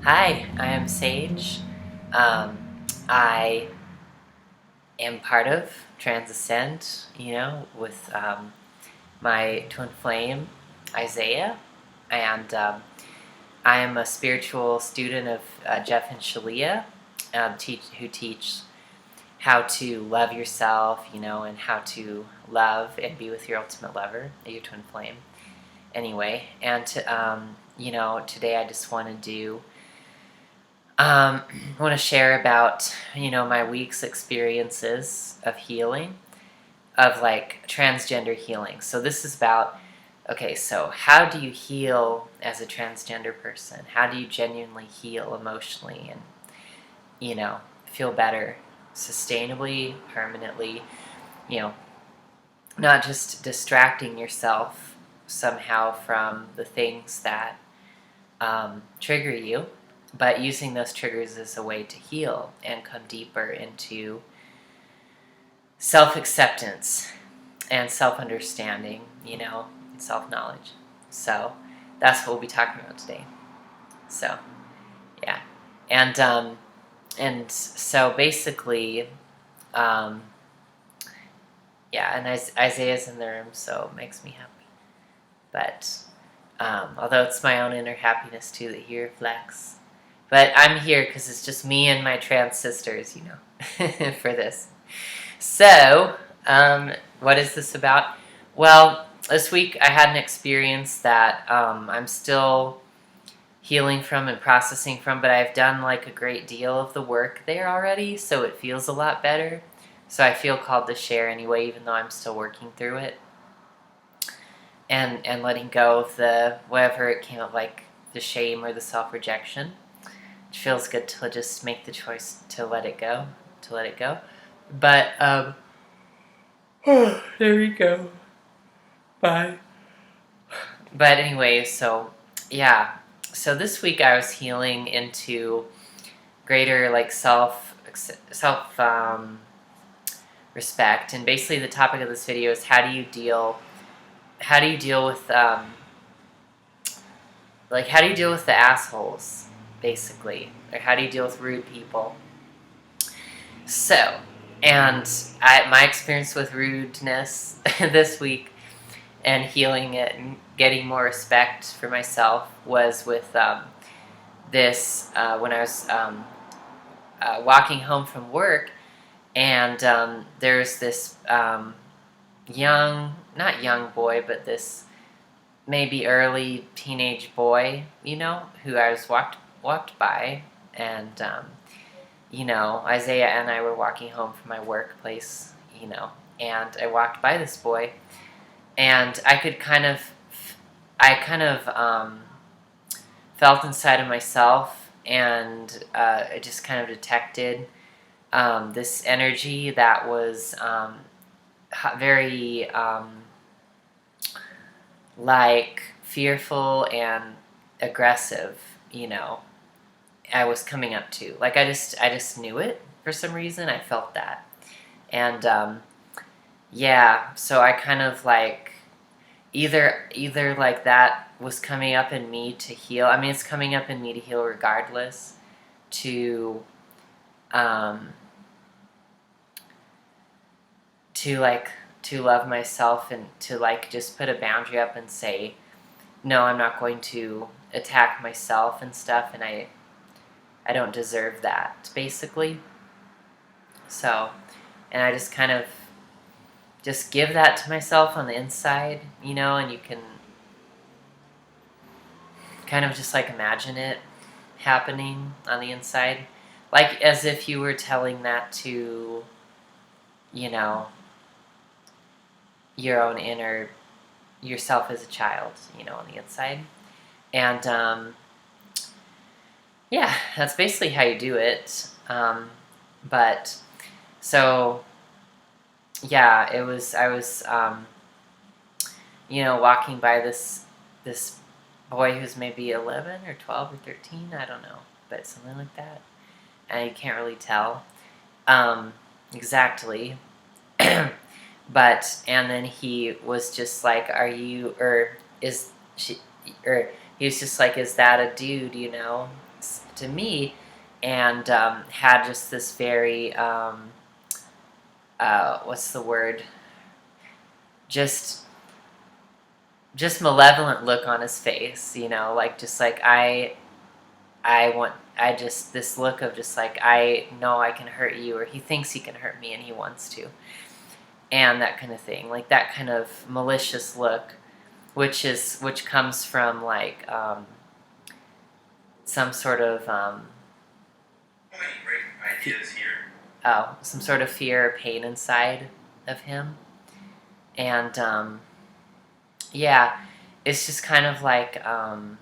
Hi, I am Sage. Um, I am part of Transcend, with my twin flame, Isaiah. And I am a spiritual student of Jeff and Shalia, who teach how to love yourself, and how to love and be with your ultimate lover, your twin flame. Anyway, and today I just want to I want to share about, my week's experiences of healing, of like transgender healing. So this is about, okay, so how do you heal as a transgender person? How do you genuinely heal emotionally and, feel better sustainably, permanently, you know, not just distracting yourself somehow from the things that trigger you, but using those triggers as a way to heal and come deeper into self-acceptance and self-understanding, and self-knowledge. So that's what we'll be talking about today. So, yeah. And so basically, um, yeah, and Isaiah's in the room, so it makes me happy. But although it's my own inner happiness too that he reflects. But I'm here because it's just me and my trans sisters, for this. So, what is this about? Well, this week I had an experience that I'm still healing from and processing from, but I've done like a great deal of the work there already, so it feels a lot better. So I feel called to share anyway, even though I'm still working through it. And letting go of the, whatever it came up, like the shame or the self-rejection. It feels good to just make the choice to let it go, But, there we go. Bye. But anyway, so, yeah. So this week I was healing into greater, like, self, respect. And basically the topic of this video is how do you deal with, how do you deal with the assholes, basically? Or how do you deal with rude people? So, and my experience with rudeness this week and healing it and getting more respect for myself was with this when I was walking home from work, and there's this not young boy, but this maybe early teenage boy, who I was walked by, and Isaiah and I were walking home from my workplace, and I walked by this boy, and I kind of felt inside of myself, and I just kind of detected this energy that was very like fearful and aggressive, I was coming up to. Like I just knew it for some reason. I felt that. And yeah, so I kind of like either like that was coming up in me to heal. I mean, it's coming up in me to heal regardless, to to love myself and to like just put a boundary up and say, no, I'm not going to attack myself and stuff, and I don't deserve that, basically. So, and I just kind of just give that to myself on the inside, and you can kind of just like imagine it happening on the inside, like as if you were telling that to, your own inner yourself as a child, on the inside. And yeah, that's basically how you do it. But so yeah, I was walking by this boy who's maybe 11 or 12 or 13, I don't know, but something like that, and you can't really tell exactly. and then he was just like, are you, or is she, or he was just like, is that a dude, to me, and had just this very, what's the word, just malevolent look on his face, like just like this look of just like, I know I can hurt you, or he thinks he can hurt me and he wants to, and that kind of thing, like that kind of malicious look, which comes from like some sort of some sort of fear or pain inside of him, and yeah, it's just kind of like a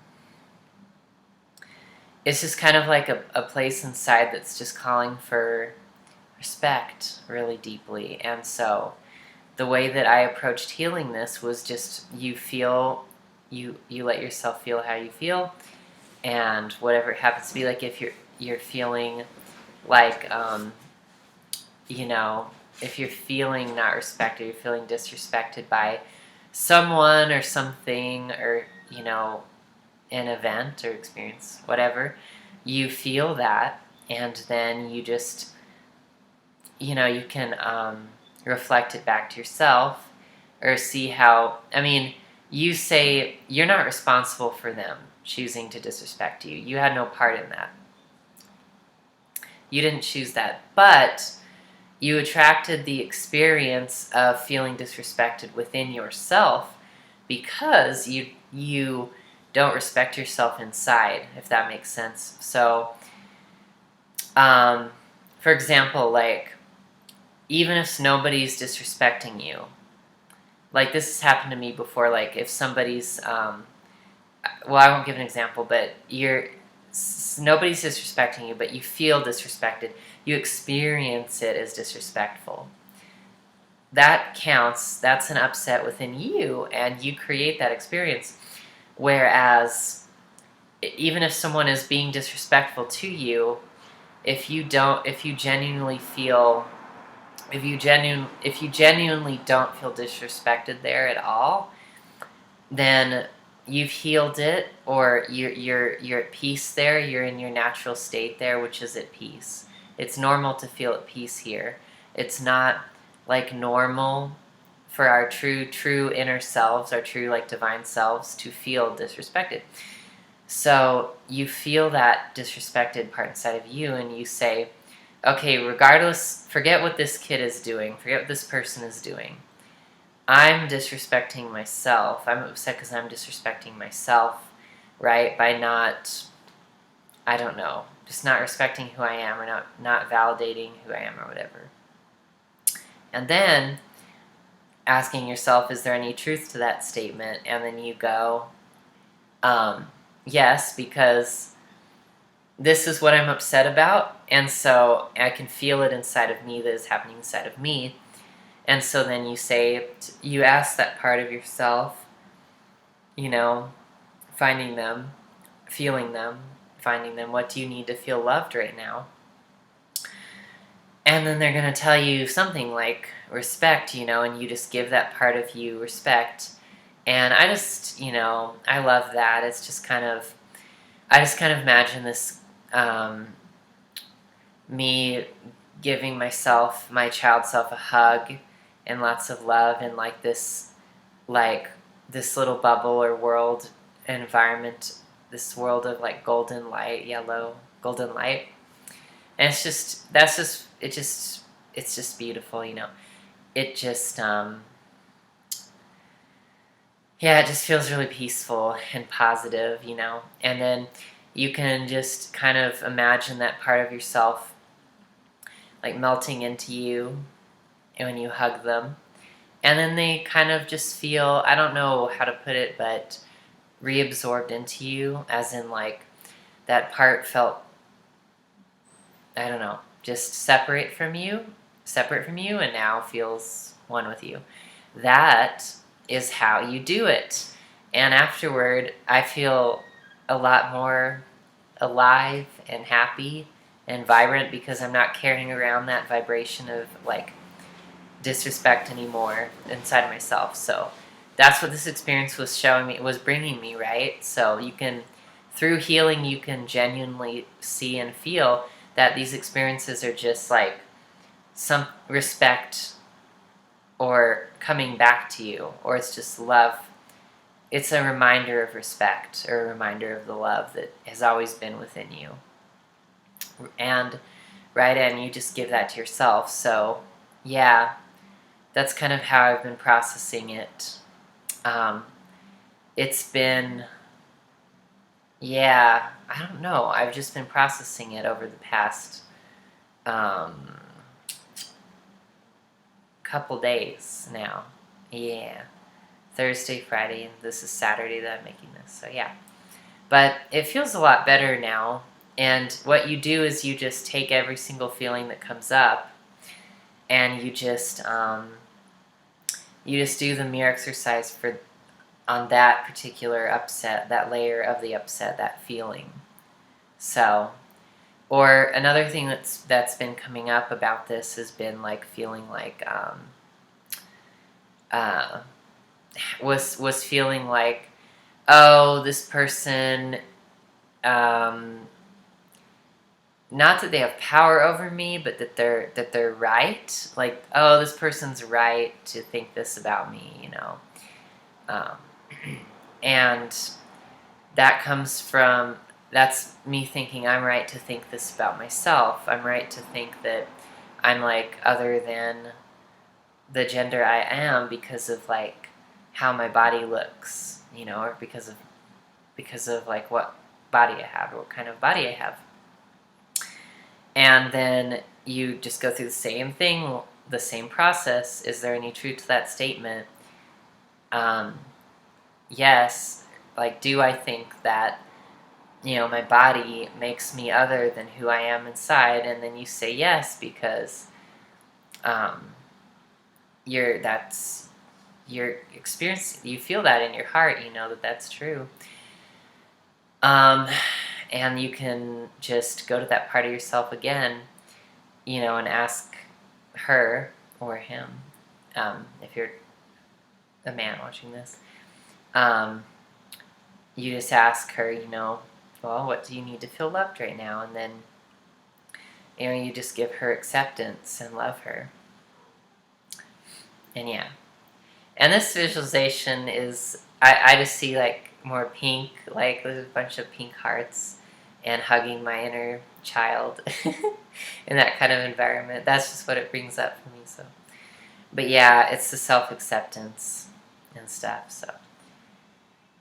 place inside that's just calling for respect really deeply. And so the way that I approached healing this was just, you let yourself feel how you feel, and whatever it happens to be, like if you're feeling like if you're feeling not respected, you're feeling disrespected by someone or something, or an event or experience, whatever, you feel that, and then you just you can reflect it back to yourself, or see how, you say you're not responsible for them choosing to disrespect you. You had no part in that. You didn't choose that, but you attracted the experience of feeling disrespected within yourself because you don't respect yourself inside, if that makes sense. So, for example, like, even if nobody's disrespecting you, like this has happened to me before, like if somebody's, well, I won't give an example, but nobody's disrespecting you, but you feel disrespected, you experience it as disrespectful. That counts. That's an upset within you, and you create that experience. Whereas, even if someone is being disrespectful to you, if you genuinely don't feel disrespected there at all, then you've healed it, or you're at peace there. You're in your natural state there, which is at peace. It's normal to feel at peace here. It's not like normal for our true inner selves, our true like divine selves, to feel disrespected. So you feel that disrespected part inside of you, and you say, okay, regardless, forget what this kid is doing, forget what this person is doing. I'm disrespecting myself. I'm upset because I'm disrespecting myself, right? By not, I don't know, just not respecting who I am, or not validating who I am, or whatever. And then asking yourself, is there any truth to that statement? And then you go, yes, because this is what I'm upset about, and so I can feel it inside of me that is happening inside of me. And so then you ask that part of yourself, finding them, feeling them, finding them, what do you need to feel loved right now? And then they're going to tell you something like respect, and you just give that part of you respect. And I just, I love that. It's just I just kind of imagine this, me giving my child self, a hug and lots of love, and like this little bubble or world environment, this world of like golden light, yellow golden light. And it's just beautiful, It just, it just feels really peaceful and positive, And then you can just kind of imagine that part of yourself like melting into you, and when you hug them. And then they kind of just feel, I don't know how to put it, but reabsorbed into you, as in like that part felt, I don't know, just separate from you, and now feels one with you. That is how you do it. And afterward, I feel a lot more alive and happy and vibrant, because I'm not carrying around that vibration of like disrespect anymore inside of myself. So that's what this experience was showing me, was bringing me, right? So you can, through healing, you can genuinely see and feel that these experiences are just like some respect or coming back to you, or it's just love. It's a reminder of respect, or a reminder of the love that has always been within you. And right, and you just give that to yourself. So yeah, that's kind of how I've been processing it. It's been, yeah, I don't know. I've just been processing it over the past couple days now. Yeah. Thursday, Friday, and this is Saturday that I'm making this. So yeah. But it feels a lot better now. And what you do is you just take every single feeling that comes up, and you just do the mirror exercise for on that particular upset, that layer of the upset, that feeling. So, or another thing that's been coming up about this has been like feeling like was feeling like, oh, this person, not that they have power over me, but that they're right. Like, oh, this person's right to think this about me, you know. And that comes from, that's me thinking I'm right to think this about myself. I'm right to think that I'm like other than the gender I am because of like how my body looks, you know, or because of like what body I have, or what kind of body I have. And then you just go through the same thing, the same process. Is there any truth to that statement? Yes. Like, do I think that, you know, my body makes me other than who I am inside? And then you say yes, because your experience, you feel that in your heart, you know that that's true. And you can just go to that part of yourself again, you know, and ask her or him, if you're a man watching this, you just ask her, you know, well, what do you need to feel loved right now? And then, you know, you just give her acceptance and love her. And yeah. And this visualization is, I just see like more pink, like there's a bunch of pink hearts, and hugging my inner child in that kind of environment. That's just what it brings up for me. So, but yeah, it's the self-acceptance and stuff. So,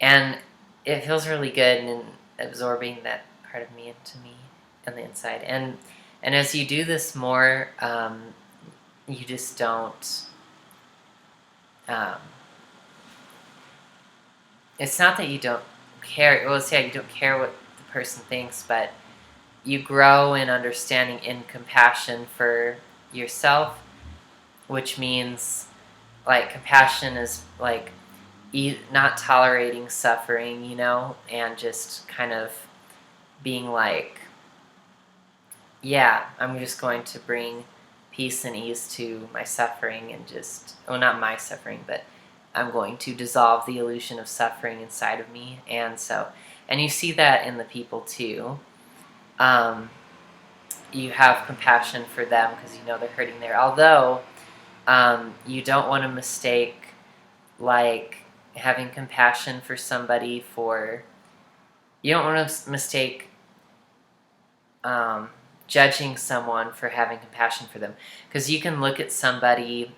and it feels really good in absorbing that part of me into me on the inside. And as you do this more, you just don't. It's not that you don't care. Well, you don't care what the person thinks, but you grow in understanding and compassion for yourself, which means like compassion is like not tolerating suffering, you know, and just kind of being like, yeah, I'm just going to bring peace and ease to my suffering, and just, well, not my suffering, but I'm going to dissolve the illusion of suffering inside of me. And so, and you see that in the people too. You have compassion for them because you know they're hurting there. Although, you don't want to mistake like having compassion for somebody for, you don't want to mistake judging someone for having compassion for them, because you can look at somebody,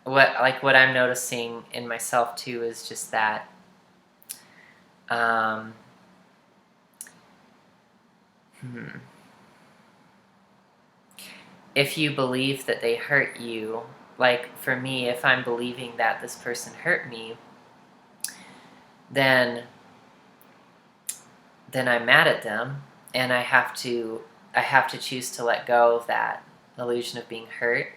what I'm noticing in myself too is just that if you believe that they hurt you, like for me, if I'm believing that this person hurt me, then I'm mad at them, and I have to choose to let go of that illusion of being hurt.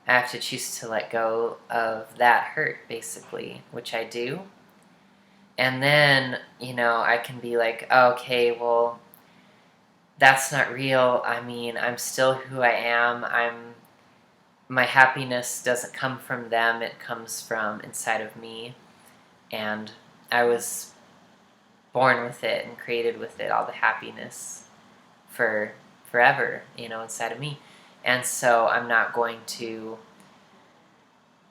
I have to choose to let go of that hurt, basically, which I do. And then, you know, I can be like, okay, well, that's not real. I mean, I'm still who I am. my happiness doesn't come from them, it comes from inside of me. And I was born with it and created with it, all the happiness for forever, inside of me. And so I'm not going to,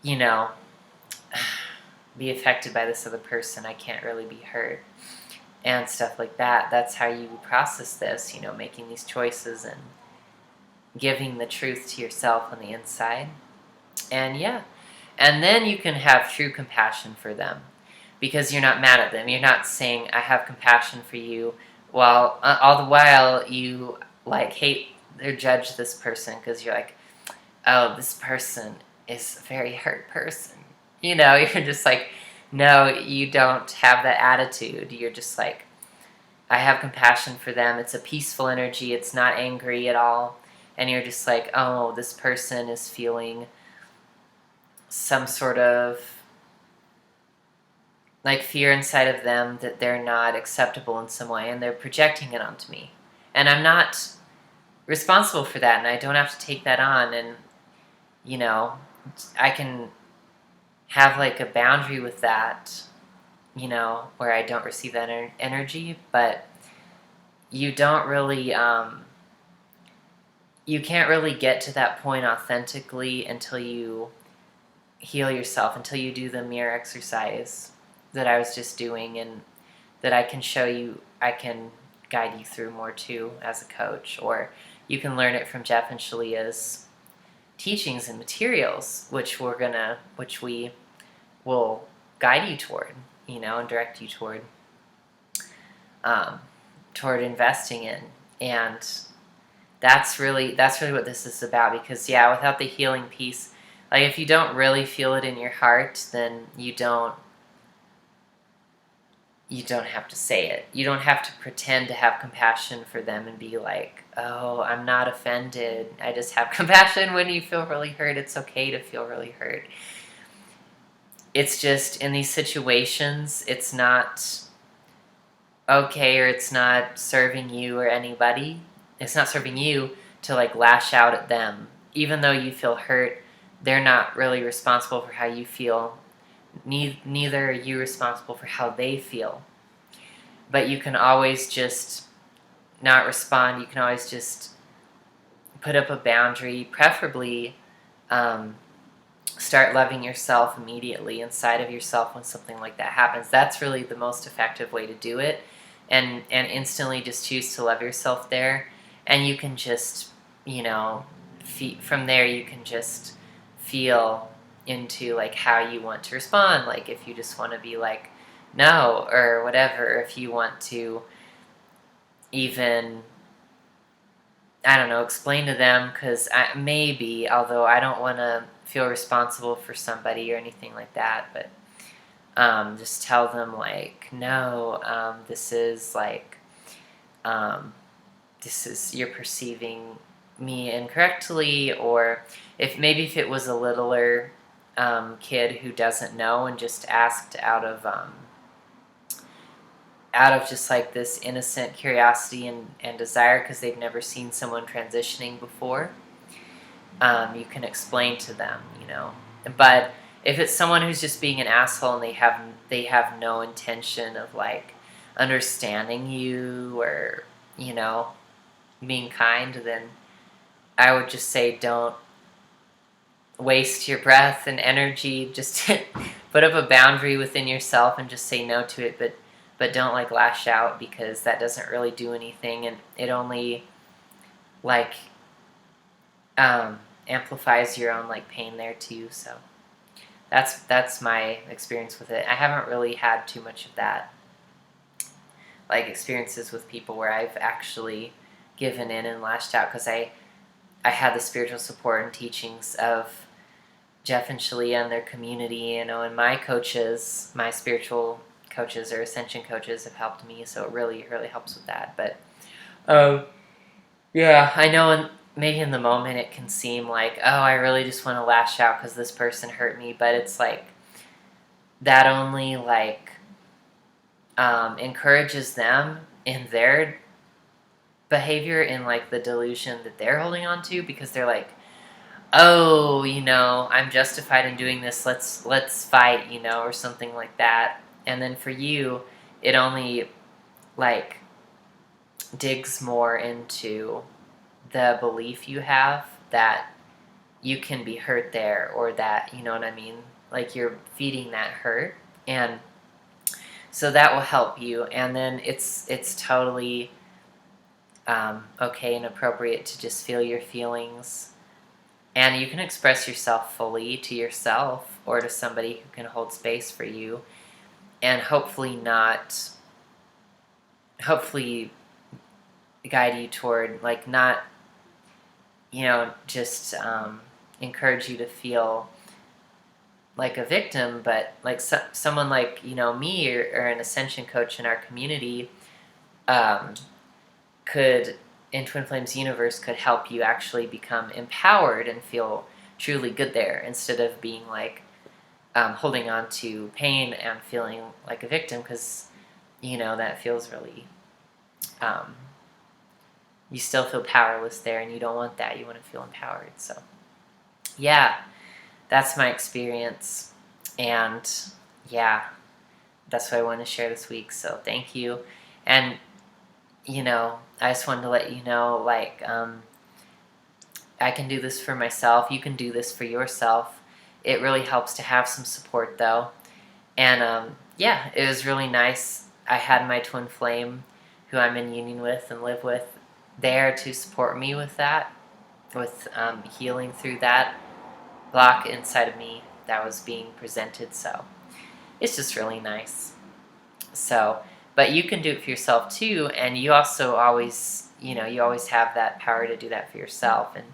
you know, be affected by this other person. I can't really be hurt and stuff like that. That's how you process this, making these choices and giving the truth to yourself on the inside. And yeah, and then you can have true compassion for them because you're not mad at them. You're not saying, I have compassion for you, while all the while you like hate or judge this person because you're like, oh, this person is a very hurt person. You're just like, no, you don't have that attitude. You're just like, I have compassion for them. It's a peaceful energy. It's not angry at all. And you're just like, oh, this person is feeling some sort of like fear inside of them that they're not acceptable in some way, and they're projecting it onto me. And I'm not responsible for that, and I don't have to take that on. And, I can have like a boundary with that, where I don't receive that energy, but you don't really, you can't really get to that point authentically until you heal yourself, until you do the mirror exercise that I was just doing, and that I can show you, I can guide you through more too as a coach, or you can learn it from Jeff and Shalia's teachings and materials, which we will guide you toward, and direct you toward investing in. And that's really what this is about, because without the healing piece, like if you don't really feel it in your heart, then you don't have to say it. You don't have to pretend to have compassion for them and be like, oh, I'm not offended. I just have compassion. When you feel really hurt, it's okay to feel really hurt. It's just in these situations, it's not okay, or it's not serving you or anybody. It's not serving you to like lash out at them. Even though you feel hurt, they're not really responsible for how you feel. Neither are you responsible for how they feel. But you can always just not respond. You can always just put up a boundary, preferably start loving yourself immediately inside of yourself when something like that happens. That's really the most effective way to do it. And instantly just choose to love yourself there. And you can just, from there you can just feel into like how you want to respond. Like if you just want to be like, no, or whatever. If you want to even, I don't know, explain to them, because maybe, although I don't want to feel responsible for somebody or anything like that, but just tell them like, no, this is like, you're perceiving me incorrectly. Or if it was a littler kid who doesn't know and just asked out of just like this innocent curiosity and desire, because they've never seen someone transitioning before, you can explain to them, But if it's someone who's just being an asshole and they have no intention of like understanding you or, being kind, then I would just say don't waste your breath and energy. Just put up a boundary within yourself and just say no to it, but don't like lash out, because that doesn't really do anything, and it only like amplifies your own like pain there too. So that's my experience with it. I haven't really had too much of that, like experiences with people where I've actually given in and lashed out, because I had the spiritual support and teachings of Jeff and Shalia and their community, and my coaches, my spiritual coaches or ascension coaches have helped me, so it really, really helps with that. But I know maybe in the moment it can seem like, oh, I really just want to lash out because this person hurt me, but it's like that only like encourages them in their behavior, in like the delusion that they're holding on to, because they're like, oh, I'm justified in doing this. Let's fight, or something like that. And then for you, it only like digs more into the belief you have that you can be hurt there, or that, you know what I mean? Like you're feeding that hurt. And so that will help you. And then it's totally okay and appropriate to just feel your feelings. And you can express yourself fully to yourself or to somebody who can hold space for you, and hopefully guide you toward, like, not, just encourage you to feel like a victim, but like someone like, me, or an ascension coach in our community, um, could, in Twin Flames universe, could help you actually become empowered and feel truly good there, instead of being like holding on to pain and feeling like a victim, because that feels really um, you still feel powerless there, and you don't want that. You want to feel empowered. So yeah, that's my experience, and yeah, that's what I wanted to share this week. So thank you. And I just wanted to let you know, like, I can do this for myself. You can do this for yourself. It really helps to have some support, though. And yeah, it was really nice. I had my twin flame, who I'm in union with and live with, there to support me with that, with healing through that block inside of me that was being presented. So it's just really nice. So, but you can do it for yourself too, and you also always, you always have that power to do that for yourself. And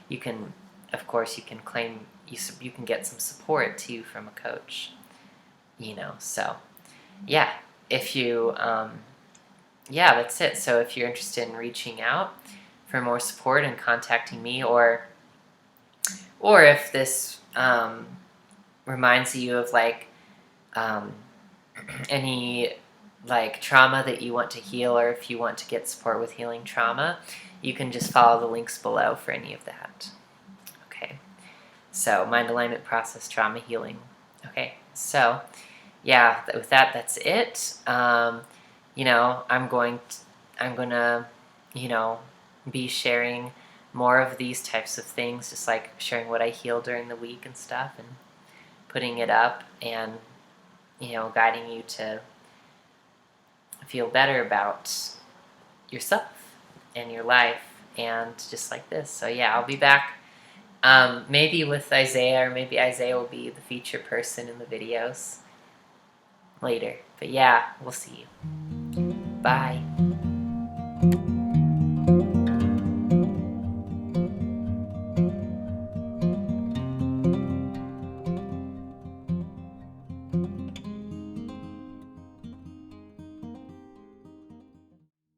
you can, of course, you can claim, you can get some support too from a coach. So yeah, if you yeah, that's it. So if you're interested in reaching out for more support and contacting me, or if this reminds you of like any like trauma that you want to heal, or if you want to get support with healing trauma, you can just follow the links below for any of that. Okay, so mind alignment process, trauma healing. Okay, so yeah, with that, that's it. I'm gonna, be sharing more of these types of things, just like sharing what I heal during the week and stuff, and putting it up, and guiding you to feel better about yourself and your life, and just like this. So yeah, I'll be back maybe with Isaiah, or maybe Isaiah will be the feature person in the videos later. But yeah, we'll see you. Bye.